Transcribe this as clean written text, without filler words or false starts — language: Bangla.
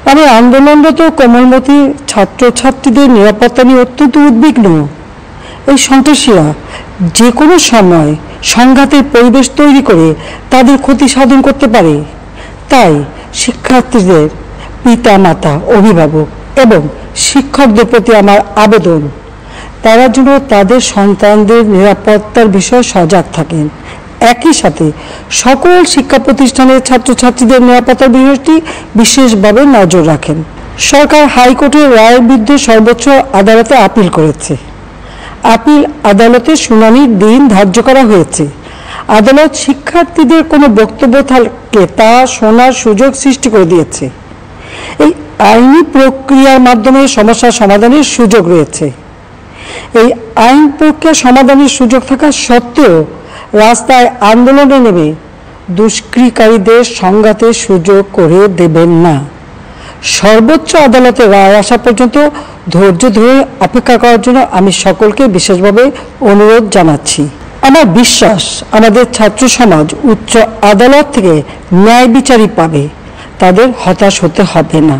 আমি আন্দোলনরত কোমলমতি ছাত্রছাত্রীদের নিরাপত্তা নিয়ে অত্যন্ত উদ্বিগ্ন। এই সন্ত্রাসীরা যে কোনো সময় সংঘাতের পরিবেশ তৈরি করে তাদের ক্ষতি সাধন করতে পারে। তাই শিক্ষার্থীদের পিতা মাতা, অভিভাবক এবং শিক্ষকদের প্রতি আমার আবেদন, তারা যেন তাদের সন্তানদের নিরাপত্তার বিষয়ে সজাগ থাকেন। একই সাথে সকল শিক্ষা প্রতিষ্ঠানের ছাত্রছাত্রীদের নিরাপত্তার বিষয়টি বিশেষভাবে নজর রাখেন। সরকার হাইকোর্টের রায়ের বিরুদ্ধে সর্বোচ্চ আদালতে আপিল করেছে। আপিল আদালতে শুনানির দিন ধার্য করা হয়েছে। আদালত শিক্ষার্থীদের কোনো বক্তব্য থাকলে তা শোনার সুযোগ সৃষ্টি করে দিয়েছে। এই আইনি প্রক্রিয়ার মাধ্যমে সমস্যা সমাধানের সুযোগ রয়েছে। এই আইন প্রক্রিয়া সমাধানের সুযোগ থাকা সত্ত্বেও রাস্তায় আন্দোলনে নেমে দুষ্কৃতিকারীদের সংঘাতের সুযোগ করে দেবেন না। সর্বোচ্চ আদালতের রায় আসা পর্যন্ত ধৈর্য ধরে অপেক্ষা করার জন্য আমি সকলকে বিশেষভাবে অনুরোধ জানাচ্ছি। আমার বিশ্বাস আমাদের ছাত্র সমাজ উচ্চ আদালত থেকে ন্যায় বিচারই পাবে। তাদের হতাশ হতে হবে না।